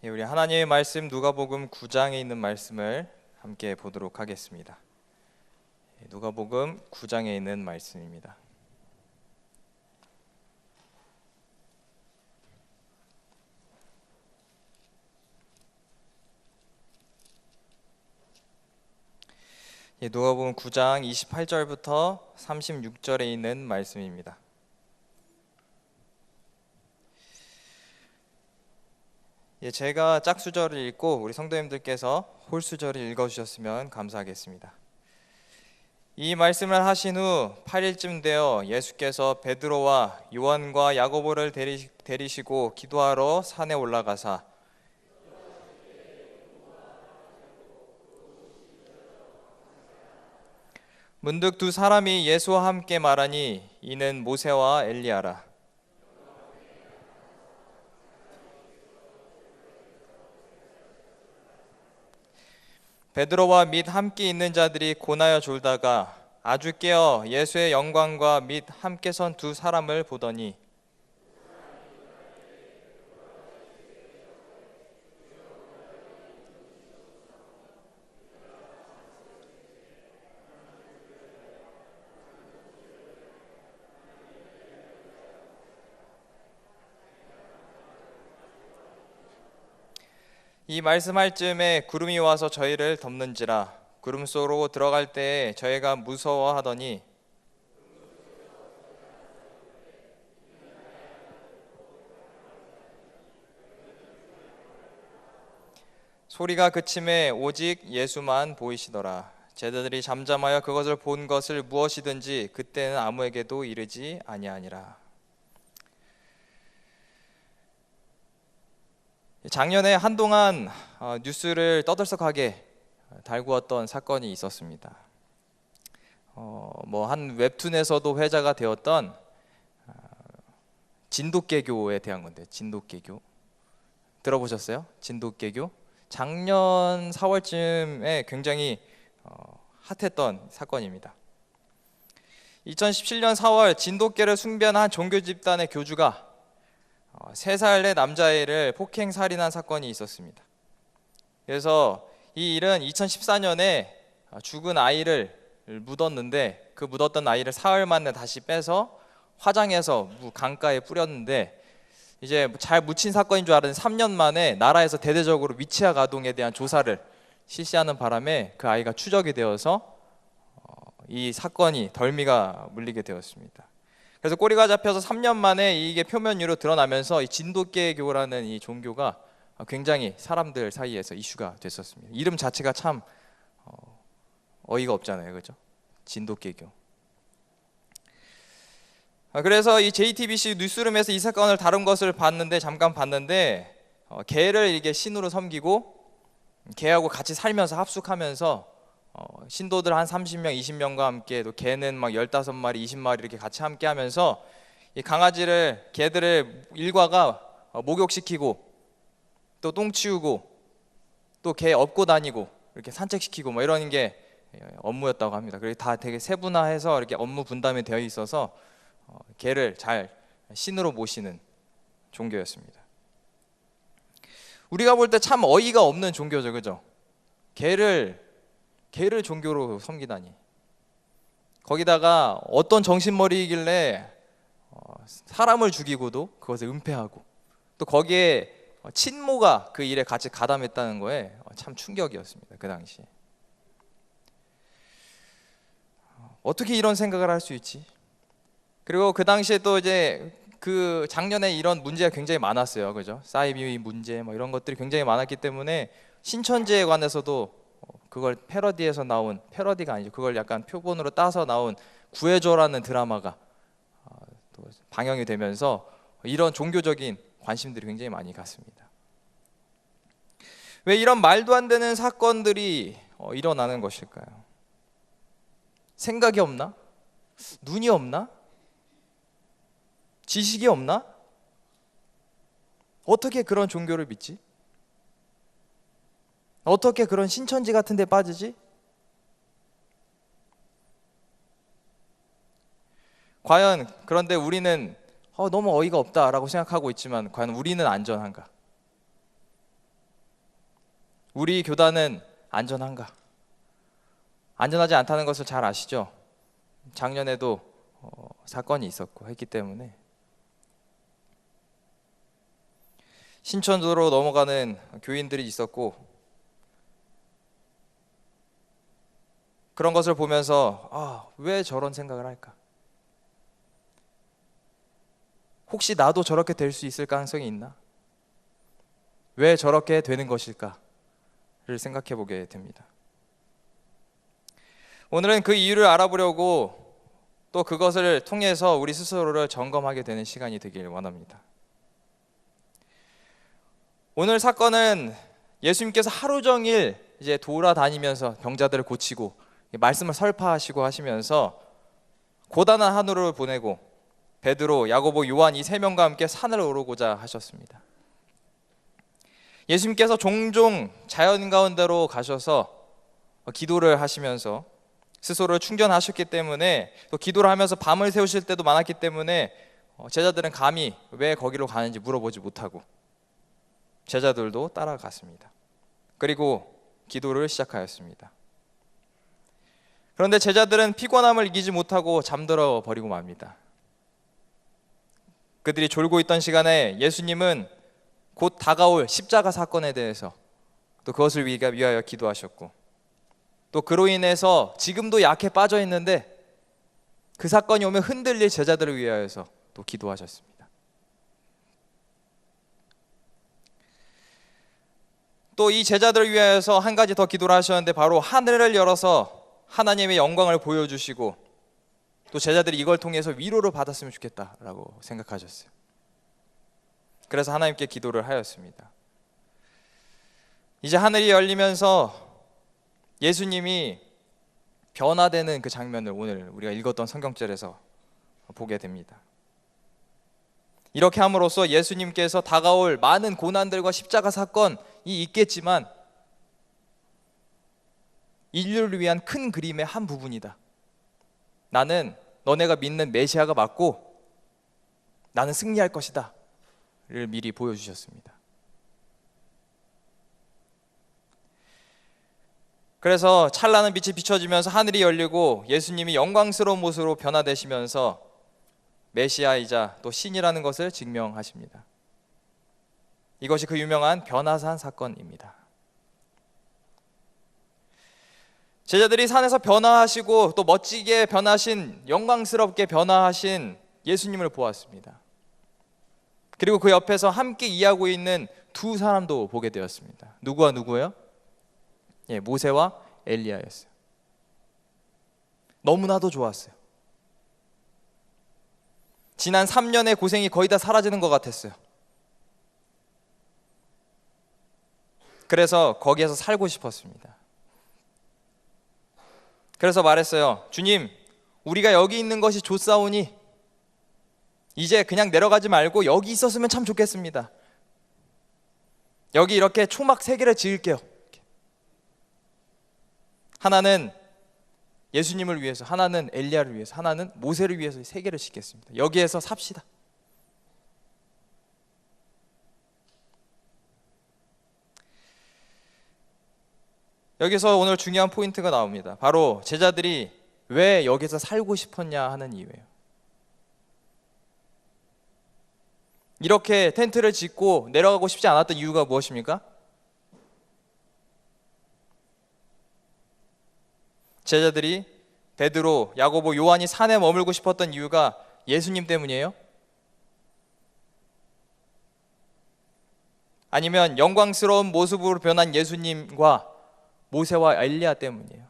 우리 하나님의 말씀 누가복음 9장에 있는 말씀을 함께 보도록 하겠습니다. 누가복음 9장에 있는 말씀입니다. 누가복음 9장 28절부터 36절에 있는 말씀입니다. 제가 짝수절을 읽고 우리 성도님들께서 홀수절을 읽어주셨으면 감사하겠습니다. 이 말씀을 하신 후 8일쯤 되어 예수께서 베드로와 요한과 야고보를 데리시고 기도하러 산에 올라가사 문득 두 사람이 예수와 함께 말하니 이는 모세와 엘리야라. 베드로와 및 함께 있는 자들이 고나여 졸다가 아주 깨어 예수의 영광과 및 함께 선 두 사람을 보더니 이 말씀할 즈음에 구름이 와서 저희를 덮는지라. 구름 속으로 들어갈 때에 저희가 무서워하더니 소리가 그침에 오직 예수만 보이시더라. 제자들이 잠잠하여 그것을 본 것을 무엇이든지 그때는 아무에게도 이르지 아니하니라. 작년에 한동안 뉴스를 떠들썩하게 달구었던 사건이 있었습니다. 한 웹툰에서도 회자가 되었던 진돗개교에 대한 건데, 진돗개교 들어보셨어요? 진돗개교? 작년 4월쯤에 굉장히 핫했던 사건입니다. 2017년 4월 진돗개를 숭배하는 한 종교 집단의 교주가 3살의 남자애를 폭행 살인한 사건이 있었습니다. 그래서 이 일은 2014년에 죽은 아이를 묻었는데 그 묻었던 아이를 사흘 만에 다시 빼서 화장해서 강가에 뿌렸는데 이제 잘 묻힌 사건인 줄 알았는데 3년 만에 나라에서 대대적으로 미취학 아동에 대한 조사를 실시하는 바람에 그 아이가 추적이 되어서 이 사건이 덜미가 물리게 되었습니다. 그래서 꼬리가 잡혀서 3년 만에 이게 표면 위로 드러나면서 이 진돗개교라는 이 종교가 굉장히 사람들 사이에서 이슈가 됐었습니다. 이름 자체가 참 어이가 없잖아요, 그렇죠? 진돗개교. 그래서 이 JTBC 뉴스룸에서 이 사건을 다룬 것을 잠깐 봤는데 개를 이게 신으로 섬기고 개하고 같이 살면서 합숙하면서 신도들 한 30명, 20명과 함께 또 개는 막 15마리, 20마리 이렇게 같이 함께 하면서 이 개들을 일과가 목욕시키고 또 똥 치우고 또 개 업고 다니고 이렇게 산책시키고 뭐 이러는 게 업무였다고 합니다. 그리고 다 되게 세분화해서 이렇게 업무 분담이 되어 있어서 개를 잘 신으로 모시는 종교였습니다. 우리가 볼 때 참 어이가 없는 종교죠, 그죠? 개를 종교로 섬기다니. 거기다가 어떤 정신머리이길래 사람을 죽이고도 그것을 은폐하고 또 거기에 친모가 그 일에 같이 가담했다는 거에 참 충격이었습니다, 그 당시에. 어떻게 이런 생각을 할 수 있지? 그리고 그 당시에 또 이제 그 작년에 이런 문제가 굉장히 많았어요, 그죠? 사이비 문제 뭐 이런 것들이 굉장히 많았기 때문에 신천지에 관해서도 그걸 패러디가 아니죠. 그걸 약간 표본으로 따서 나온 구해줘라는 드라마가 또 방영이 되면서 이런 종교적인 관심들이 굉장히 많이 갔습니다. 왜 이런 말도 안 되는 사건들이 일어나는 것일까요? 생각이 없나? 눈이 없나? 지식이 없나? 어떻게 그런 종교를 믿지? 어떻게 그런 신천지 같은 데 빠지지? 과연 그런데 우리는 너무 어이가 없다라고 생각하고 있지만 과연 우리는 안전한가? 우리 교단은 안전한가? 안전하지 않다는 것을 잘 아시죠? 작년에도 사건이 있었고 했기 때문에 신천도로 넘어가는 교인들이 있었고, 그런 것을 보면서 왜 저런 생각을 할까? 혹시 나도 저렇게 될 수 있을 가능성이 있나? 왜 저렇게 되는 것일까를 생각해 보게 됩니다. 오늘은 그 이유를 알아보려고 또 그것을 통해서 우리 스스로를 점검하게 되는 시간이 되길 원합니다. 오늘 사건은 예수님께서 하루 종일 이제 돌아다니면서 병자들을 고치고 말씀을 설파하시고 하시면서 고단한 하루를 보내고 베드로, 야고보, 요한 이 세 명과 함께 산을 오르고자 하셨습니다. 예수님께서 종종 자연 가운데로 가셔서 기도를 하시면서 스스로를 충전하셨기 때문에, 또 기도를 하면서 밤을 새우실 때도 많았기 때문에 제자들은 감히 왜 거기로 가는지 물어보지 못하고 제자들도 따라갔습니다. 그리고 기도를 시작하였습니다. 그런데 제자들은 피곤함을 이기지 못하고 잠들어 버리고 맙니다. 그들이 졸고 있던 시간에 예수님은 곧 다가올 십자가 사건에 대해서 또 그것을 위하여 기도하셨고, 또 그로 인해서 지금도 약해 빠져 있는데 그 사건이 오면 흔들릴 제자들을 위하여서 또 기도하셨습니다. 또 이 제자들을 위하여서 한 가지 더 기도를 하셨는데, 바로 하늘을 열어서 하나님의 영광을 보여주시고 또 제자들이 이걸 통해서 위로를 받았으면 좋겠다라고 생각하셨어요. 그래서 하나님께 기도를 하였습니다. 이제 하늘이 열리면서 예수님이 변화되는 그 장면을 오늘 우리가 읽었던 성경절에서 보게 됩니다. 이렇게 함으로써 예수님께서 다가올 많은 고난들과 십자가 사건이 있겠지만 인류를 위한 큰 그림의 한 부분이다. 나는 너네가 믿는 메시아가 맞고 나는 승리할 것이다 를 미리 보여주셨습니다. 그래서 찬란한 빛이 비춰지면서 하늘이 열리고 예수님이 영광스러운 모습으로 변화되시면서 메시아이자 또 신이라는 것을 증명하십니다. 이것이 그 유명한 변화산 사건입니다. 제자들이 산에서 변화하시고 또 멋지게 변하신, 영광스럽게 변화하신 예수님을 보았습니다. 그리고 그 옆에서 함께 이해하고 있는 두 사람도 보게 되었습니다. 누구와 누구예요? 모세와 엘리야였어요. 너무나도 좋았어요. 지난 3년의 고생이 거의 다 사라지는 것 같았어요. 그래서 거기에서 살고 싶었습니다. 그래서 말했어요. 주님, 우리가 여기 있는 것이 좋사오니 이제 그냥 내려가지 말고 여기 있었으면 참 좋겠습니다. 여기 이렇게 초막 3개를 지을게요. 하나는 예수님을 위해서, 하나는 엘리야를 위해서, 하나는 모세를 위해서 3개를 짓겠습니다. 여기에서 삽시다. 여기서 오늘 중요한 포인트가 나옵니다. 바로 제자들이 왜 여기서 살고 싶었냐 하는 이유예요. 이렇게 텐트를 짓고 내려가고 싶지 않았던 이유가 무엇입니까? 제자들이 베드로, 야고보, 요한이 산에 머물고 싶었던 이유가 예수님 때문이에요? 아니면 영광스러운 모습으로 변한 예수님과 모세와 엘리야 때문이에요?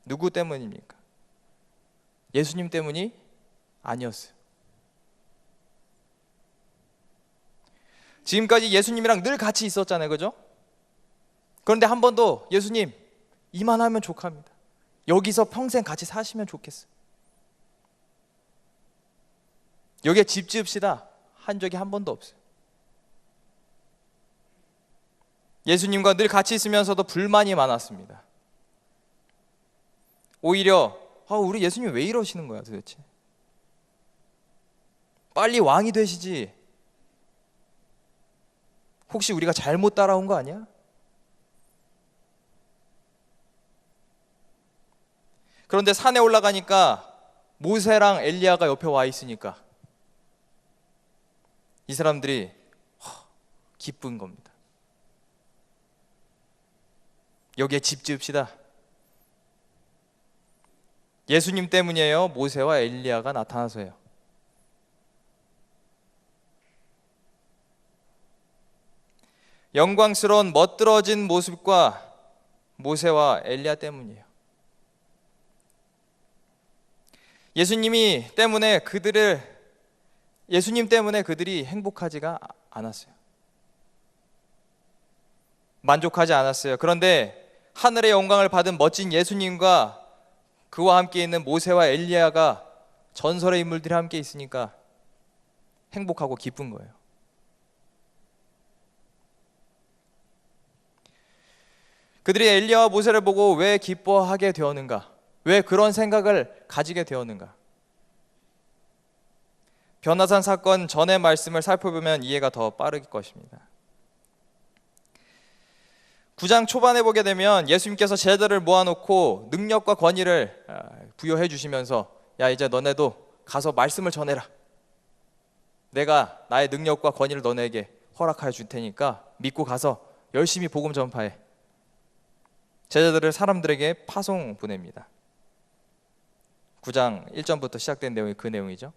누구 때문입니까? 예수님 때문이 아니었어요. 지금까지 예수님이랑 늘 같이 있었잖아요, 그죠? 그런데 한 번도 예수님 이만하면 족합니다. 여기서 평생 같이 사시면 좋겠어요. 여기에 집 지읍시다 한 적이 한 번도 없어요. 예수님과 늘 같이 있으면서도 불만이 많았습니다. 오히려 우리 예수님 왜 이러시는 거야 도대체? 빨리 왕이 되시지. 혹시 우리가 잘못 따라온 거 아니야? 그런데 산에 올라가니까 모세랑 엘리야가 옆에 와 있으니까 이 사람들이 기쁜 겁니다. 여기에 집 지읍시다. 예수님 때문이에요. 모세와 엘리야가 나타나서요. 영광스러운 멋들어진 모습과 모세와 엘리야 때문이에요. 예수님 때문에 그들이 행복하지가 않았어요. 만족하지 않았어요. 그런데 하늘의 영광을 받은 멋진 예수님과 그와 함께 있는 모세와 엘리야가 전설의 인물들이 함께 있으니까 행복하고 기쁜 거예요. 그들이 엘리야와 모세를 보고 왜 기뻐하게 되었는가? 왜 그런 생각을 가지게 되었는가? 변화산 사건 전의 말씀을 살펴보면 이해가 더 빠를 것입니다. 9장 초반에 보게 되면 예수님께서 제자들을 모아놓고 능력과 권위를 부여해 주시면서 야, 이제 너네도 가서 말씀을 전해라. 내가 나의 능력과 권위를 너네에게 허락하여 줄 테니까 믿고 가서 열심히 복음 전파해. 제자들을 사람들에게 파송 보냅니다. 9장 1절부터 시작된 내용이 그 내용이죠.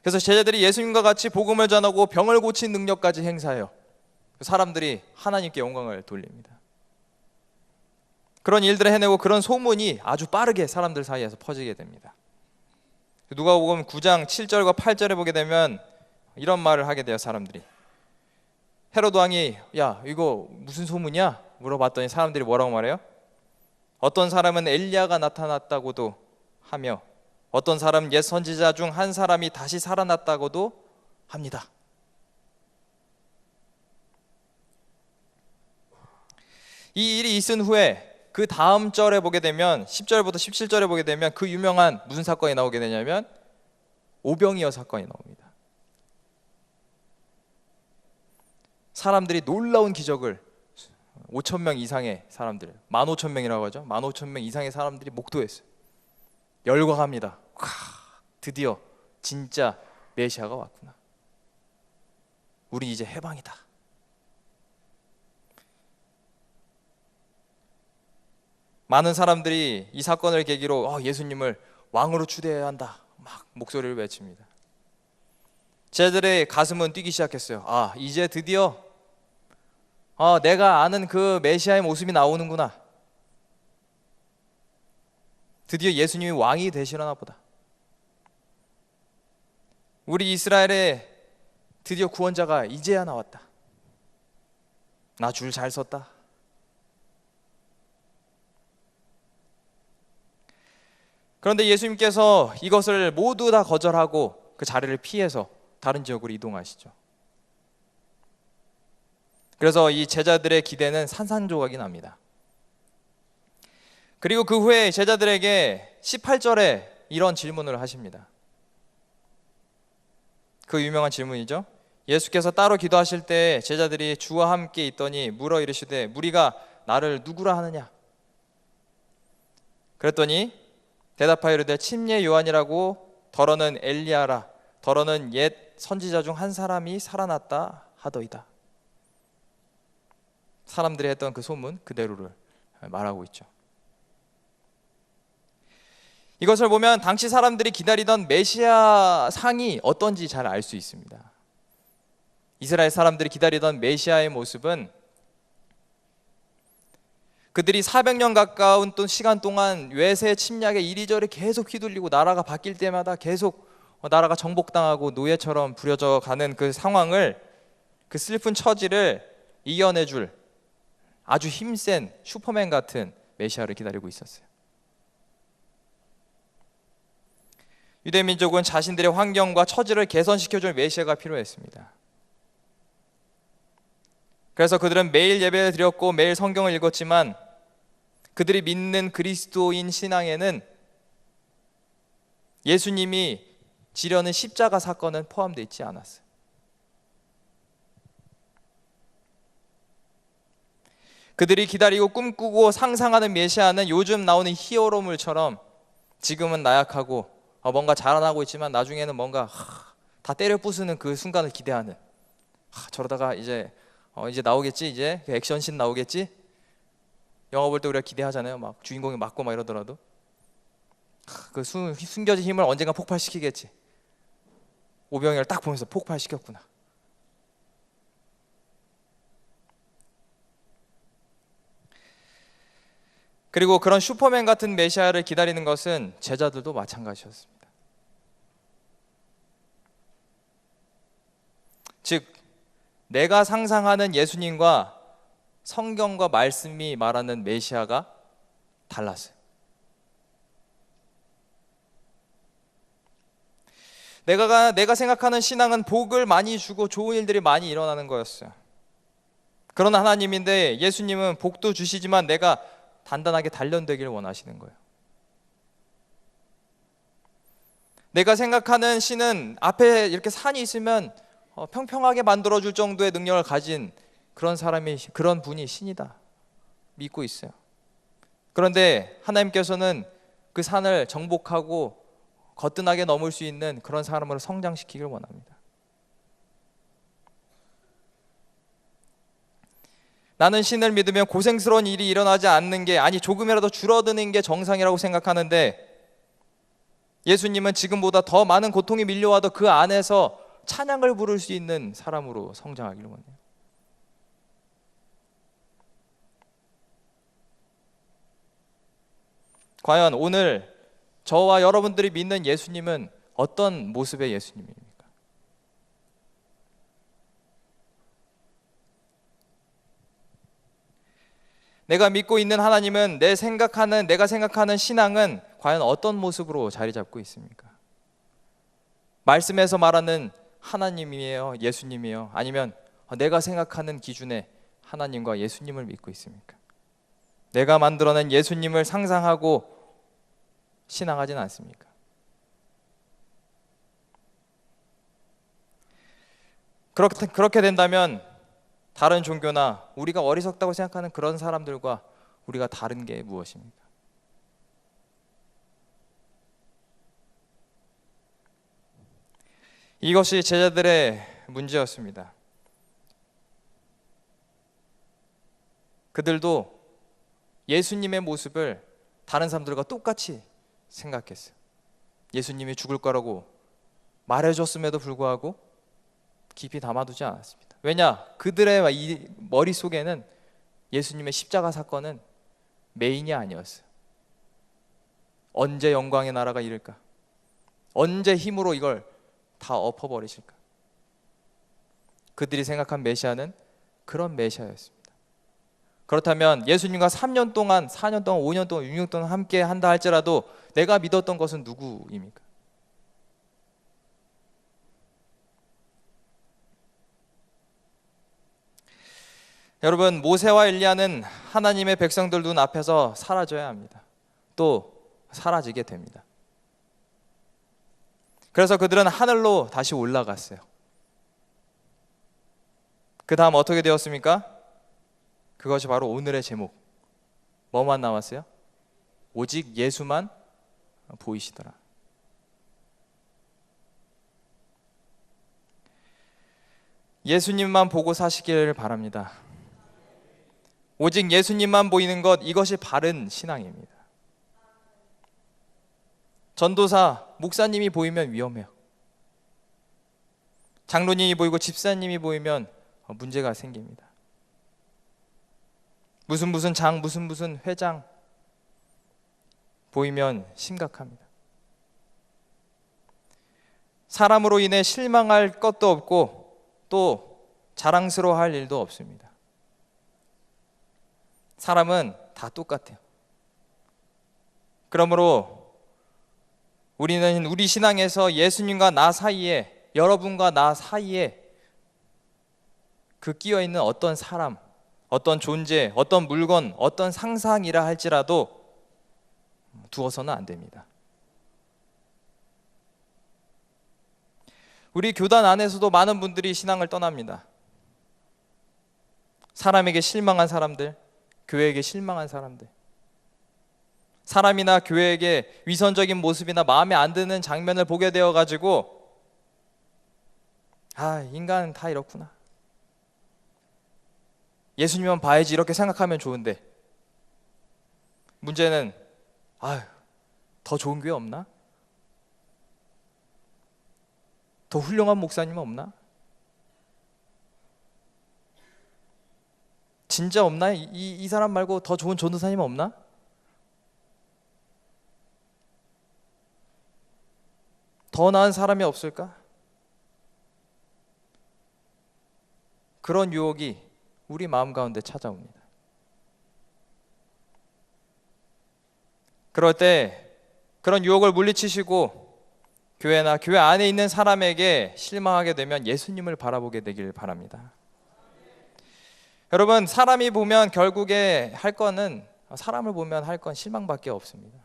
그래서 제자들이 예수님과 같이 복음을 전하고 병을 고친 능력까지 행사해요. 사람들이 하나님께 영광을 돌립니다. 그런 일들을 해내고 그런 소문이 아주 빠르게 사람들 사이에서 퍼지게 됩니다. 누가복음 9장 7절과 8절에 보게 되면 이런 말을 하게 돼요. 사람들이 헤로드 왕이 야, 이거 무슨 소문이야? 물어봤더니 사람들이 뭐라고 말해요? 어떤 사람은 엘리야가 나타났다고도 하며 어떤 사람은 옛 선지자 중 한 사람이 다시 살아났다고도 합니다. 이 일이 있은 후에 그 다음 절에 보게 되면 10절부터 17절에 보게 되면 그 유명한 무슨 사건이 나오게 되냐면 오병이어 사건이 나옵니다. 사람들이 놀라운 기적을 5,000명 이상의 사람들, 15,000명이라고 하죠. 15,000명 이상의 사람들이 목도했어요. 열광합니다. 드디어 진짜 메시아가 왔구나. 우리 이제 해방이다. 많은 사람들이 이 사건을 계기로 예수님을 왕으로 추대해야 한다. 막 목소리를 외칩니다. 제자들의 가슴은 뛰기 시작했어요. 이제 드디어 내가 아는 그 메시아의 모습이 나오는구나. 드디어 예수님이 왕이 되시려나 보다. 우리 이스라엘에 드디어 구원자가 이제야 나왔다. 나 줄 잘 섰다. 그런데 예수님께서 이것을 모두 다 거절하고 그 자리를 피해서 다른 지역으로 이동하시죠. 그래서 이 제자들의 기대는 산산조각이 납니다. 그리고 그 후에 제자들에게 18절에 이런 질문을 하십니다. 그 유명한 질문이죠. 예수께서 따로 기도하실 때 제자들이 주와 함께 있더니 물어 이르시되 무리가 나를 누구라 하느냐? 그랬더니 대답하여 이르되 침례 요한이라고 더러는 엘리야라 더러는 옛 선지자 중 한 사람이 살아났다 하더이다. 사람들이 했던 그 소문 그대로를 말하고 있죠. 이것을 보면 당시 사람들이 기다리던 메시아 상이 어떤지 잘 알 수 있습니다. 이스라엘 사람들이 기다리던 메시아의 모습은 그들이 400년 가까운 또 시간 동안 외세 침략에 이리저리 계속 휘둘리고 나라가 바뀔 때마다 계속 나라가 정복당하고 노예처럼 부려져 가는 그 상황을, 그 슬픈 처지를 이겨내줄 아주 힘센 슈퍼맨 같은 메시아를 기다리고 있었어요. 유대민족은 자신들의 환경과 처지를 개선시켜줄 메시아가 필요했습니다. 그래서 그들은 매일 예배를 드렸고 매일 성경을 읽었지만 그들이 믿는 그리스도인 신앙에는 예수님이 지려는 십자가 사건은 포함되어 있지 않았어요. 그들이 기다리고 꿈꾸고 상상하는 메시아는 요즘 나오는 히어로물처럼 지금은 나약하고 뭔가 자라나고 있지만 나중에는 뭔가 다 때려 부수는 그 순간을 기대하는, 저러다가 이제 나오겠지, 이제 그 액션씬 나오겠지. 영화 볼 때 우리가 기대하잖아요. 막 주인공이 맞고 막 이러더라도 그 숨겨진 힘을 언젠가 폭발시키겠지. 오병이어를 딱 보면서 폭발시켰구나. 그리고 그런 슈퍼맨 같은 메시아를 기다리는 것은 제자들도 마찬가지였습니다. 즉, 내가 상상하는 예수님과 성경과 말씀이 말하는 메시아가 달랐어요. 내가 생각하는 신앙은 복을 많이 주고 좋은 일들이 많이 일어나는 거였어요. 그런 하나님인데 예수님은 복도 주시지만 내가 단단하게 단련되기를 원하시는 거예요. 내가 생각하는 신은 앞에 이렇게 산이 있으면 평평하게 만들어줄 정도의 능력을 가진 그런 분이 신이다 믿고 있어요. 그런데 하나님께서는 그 산을 정복하고 거뜬하게 넘을 수 있는 그런 사람으로 성장시키길 원합니다. 나는 신을 믿으면 고생스러운 일이 일어나지 않는 게, 아니 조금이라도 줄어드는 게 정상이라고 생각하는데, 예수님은 지금보다 더 많은 고통이 밀려와도 그 안에서 찬양을 부를 수 있는 사람으로 성장하기를 원해요. 과연 오늘 저와 여러분들이 믿는 예수님은 어떤 모습의 예수님입니까? 내가 믿고 있는 하나님은 내가 생각하는 신앙은 과연 어떤 모습으로 자리 잡고 있습니까? 말씀에서 말하는 하나님이에요? 예수님이에요? 아니면 내가 생각하는 기준의 하나님과 예수님을 믿고 있습니까? 내가 만들어낸 예수님을 상상하고 신앙하진 않습니까? 그렇게 된다면 다른 종교나 우리가 어리석다고 생각하는 그런 사람들과 우리가 다른 게 무엇입니까? 이것이 제자들의 문제였습니다. 그들도 예수님의 모습을 다른 사람들과 똑같이 생각했어요. 예수님이 죽을 거라고 말해줬음에도 불구하고 깊이 담아두지 않았습니다. 왜냐? 그들의 이 머릿속에는 예수님의 십자가 사건은 메인이 아니었어요. 언제 영광의 나라가 이를까? 언제 힘으로 이걸 다 엎어버리실까? 그들이 생각한 메시아는 그런 메시아였습니다. 그렇다면 예수님과 3년 동안, 4년 동안, 5년 동안, 6년 동안 함께 한다 할지라도 내가 믿었던 것은 누구입니까? 여러분, 모세와 엘리야는 하나님의 백성들 눈 앞에서 사라져야 합니다. 또 사라지게 됩니다. 그래서 그들은 하늘로 다시 올라갔어요. 그 다음 어떻게 되었습니까? 그것이 바로 오늘의 제목. 뭐만 나왔어요? 오직 예수만 보이시더라. 예수님만 보고 사시길 바랍니다. 오직 예수님만 보이는 것, 이것이 바른 신앙입니다. 전도사, 목사님이 보이면 위험해요. 장로님이 보이고 집사님이 보이면 문제가 생깁니다. 무슨 장, 무슨 회장 보이면 심각합니다. 사람으로 인해 실망할 것도 없고 또 자랑스러워할 일도 없습니다. 사람은 다 똑같아요. 그러므로 우리는 우리 신앙에서 예수님과 나 사이에, 여러분과 나 사이에 그 끼어있는 어떤 사람, 어떤 존재, 어떤 물건, 어떤 상상이라 할지라도 두어서는 안 됩니다. 우리 교단 안에서도 많은 분들이 신앙을 떠납니다. 사람에게 실망한 사람들, 교회에게 실망한 사람들, 사람이나 교회에게 위선적인 모습이나 마음에 안 드는 장면을 보게 되어가지고 인간은 다 이렇구나, 예수님만 봐야지, 이렇게 생각하면 좋은데, 문제는 더 좋은 교회 없나? 더 훌륭한 목사님 없나? 진짜 없나? 이 사람 말고 더 좋은 전도사님 없나? 더 나은 사람이 없을까? 그런 유혹이 우리 마음 가운데 찾아옵니다. 그럴 때 그런 유혹을 물리치시고 교회나 교회 안에 있는 사람에게 실망하게 되면 예수님을 바라보게 되길 바랍니다. 여러분, 사람이 보면 결국에 할 거는, 사람을 보면 할 건 실망밖에 없습니다.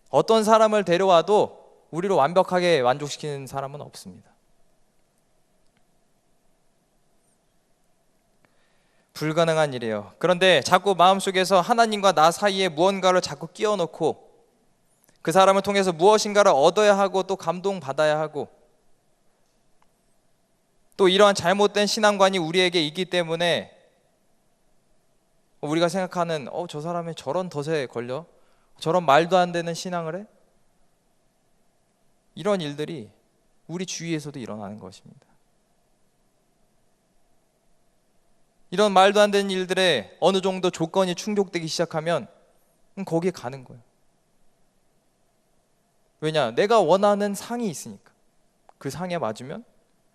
어떤 사람을 데려와도 우리를 완벽하게 만족시키는 사람은 없습니다. 불가능한 일이에요. 그런데 자꾸 마음속에서 하나님과 나 사이에 무언가를 자꾸 끼워 넣고 그 사람을 통해서 무엇인가를 얻어야 하고 또 감동받아야 하고 또 이러한 잘못된 신앙관이 우리에게 있기 때문에 우리가 생각하는 저 사람이 저런 덫에 걸려? 저런 말도 안 되는 신앙을 해? 이런 일들이 우리 주위에서도 일어나는 것입니다. 이런 말도 안 되는 일들에 어느 정도 조건이 충족되기 시작하면 거기에 가는 거예요. 왜냐? 내가 원하는 상이 있으니까. 그 상에 맞으면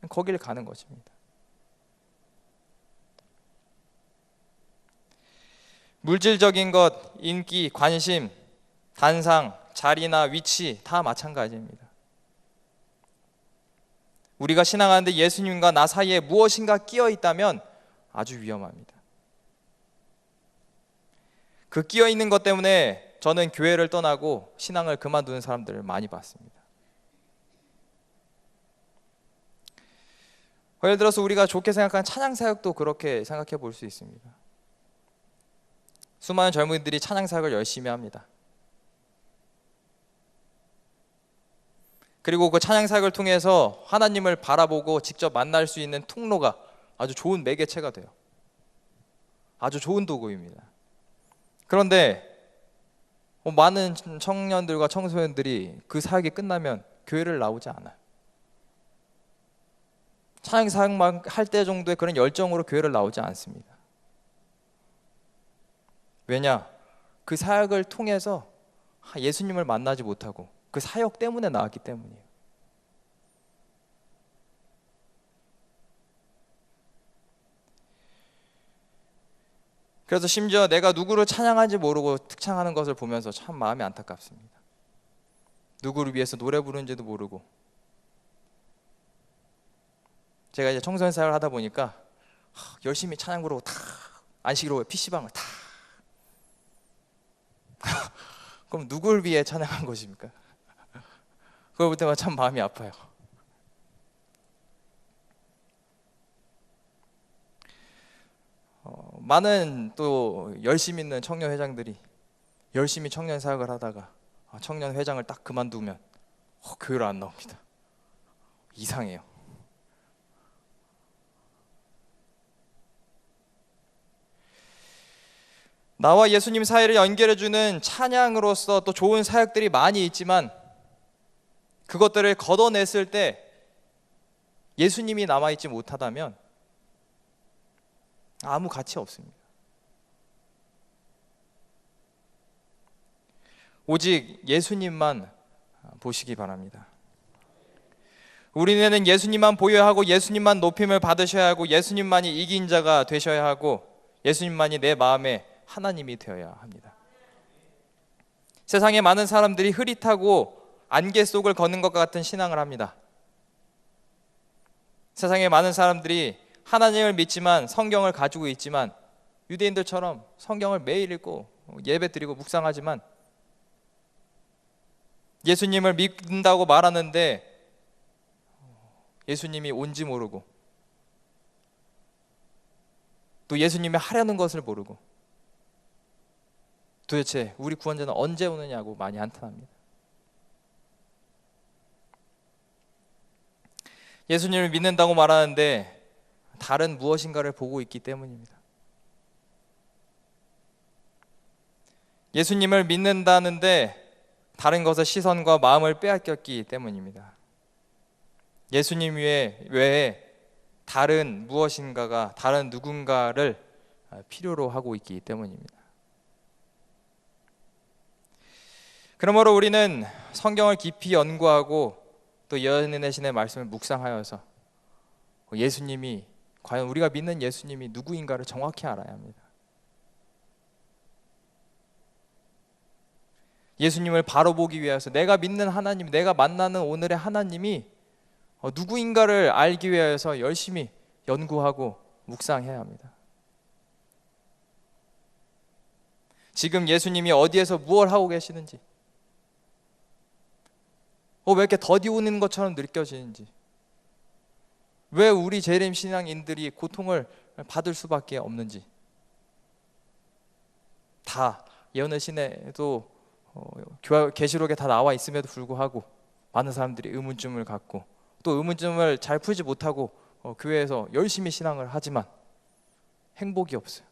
거기를 가는 것입니다. 물질적인 것, 인기, 관심, 단상, 자리나 위치 다 마찬가지입니다. 우리가 신앙하는데 예수님과 나 사이에 무엇인가 끼어 있다면 아주 위험합니다. 그 끼어 있는 것 때문에 저는 교회를 떠나고 신앙을 그만두는 사람들을 많이 봤습니다. 예를 들어서 우리가 좋게 생각하는 찬양 사역도 그렇게 생각해 볼 수 있습니다. 수많은 젊은이들이 찬양 사역을 열심히 합니다. 그리고 그 찬양 사역을 통해서 하나님을 바라보고 직접 만날 수 있는 통로가 아주 좋은 매개체가 돼요. 아주 좋은 도구입니다. 그런데 많은 청년들과 청소년들이 그 사역이 끝나면 교회를 나오지 않아요. 찬양 사역만 할 때 정도의 그런 열정으로 교회를 나오지 않습니다. 왜냐? 그 사역을 통해서 예수님을 만나지 못하고 그 사역 때문에 나왔기 때문이에요. 그래서 심지어 내가 누구를 찬양하는지 모르고 특창하는 것을 보면서 참 마음이 안타깝습니다. 누구를 위해서 노래 부르는지도 모르고. 제가 이제 청소년 사역을 하다 보니까 열심히 찬양 부르고 다 안식으로 PC방을 다 그럼 누굴 위해 찬양한 것입니까? 그걸 볼 때마다 참 마음이 아파요. 많은 또 열심 있는 청년 회장들이 열심히 청년 사역을 하다가 청년 회장을 딱 그만두면 교회로 안 나옵니다. 이상해요. 나와 예수님 사이를 연결해주는 찬양으로서 또 좋은 사역들이 많이 있지만 그것들을 걷어냈을 때 예수님이 남아있지 못하다면 아무 가치 없습니다. 오직 예수님만 보시기 바랍니다. 우리는 예수님만 보여야 하고 예수님만 높임을 받으셔야 하고 예수님만이 이긴 자가 되셔야 하고 예수님만이 내 마음의 하나님이 되어야 합니다. 세상에 많은 사람들이 흐릿하고 안개 속을 걷는 것 같은 신앙을 합니다. 세상에 많은 사람들이 하나님을 믿지만 성경을 가지고 있지만 유대인들처럼 성경을 매일 읽고 예배 드리고 묵상하지만 예수님을 믿는다고 말하는데 예수님이 온지 모르고 또 예수님이 하려는 것을 모르고 도대체 우리 구원자는 언제 오느냐고 많이 한탄합니다. 예수님을 믿는다고 말하는데 다른 무엇인가를 보고 있기 때문입니다. 예수님을 믿는다는데 다른 것의 시선과 마음을 빼앗겼기 때문입니다. 예수님 외에 다른 무엇인가가, 다른 누군가를 필요로 하고 있기 때문입니다. 그러므로 우리는 성경을 깊이 연구하고 또 예언의 신의 말씀을 묵상하여서 예수님이, 과연 우리가 믿는 예수님이 누구인가를 정확히 알아야 합니다. 예수님을 바로 보기 위해서 내가 믿는 하나님, 내가 만나는 오늘의 하나님이 누구인가를 알기 위해서 열심히 연구하고 묵상해야 합니다. 지금 예수님이 어디에서 무엇을 하고 계시는지, 왜 이렇게 더디 오는 것처럼 느껴지는지, 왜 우리 재림 신앙인들이 고통을 받을 수밖에 없는지, 다 예언의 신에도 계시록에 다 나와 있음에도 불구하고 많은 사람들이 의문점을 갖고 또 의문점을 잘 풀지 못하고 교회에서 열심히 신앙을 하지만 행복이 없어요.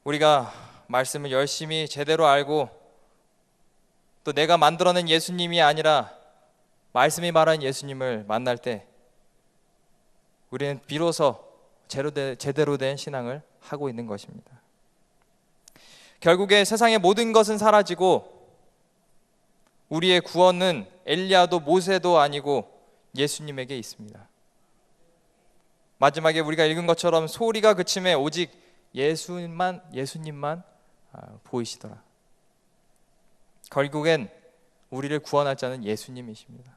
우리가 말씀을 열심히 제대로 알고 또 내가 만들어낸 예수님이 아니라 말씀이 말한 예수님을 만날 때 우리는 비로소 제대로 된 신앙을 하고 있는 것입니다. 결국에 세상의 모든 것은 사라지고 우리의 구원은 엘리야도 모세도 아니고 예수님에게 있습니다. 마지막에 우리가 읽은 것처럼 소리가 그침에 오직 예수님만 보이시더라. 결국엔 우리를 구원할 자는 예수님이십니다.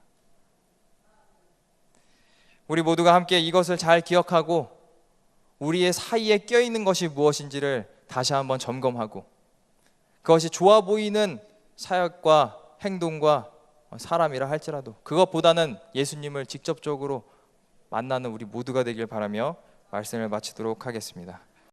우리 모두가 함께 이것을 잘 기억하고 우리의 사이에 껴있는 것이 무엇인지를 다시 한번 점검하고 그것이 좋아 보이는 사역과 행동과 사람이라 할지라도 그것보다는 예수님을 직접적으로 만나는 우리 모두가 되길 바라며 말씀을 마치도록 하겠습니다.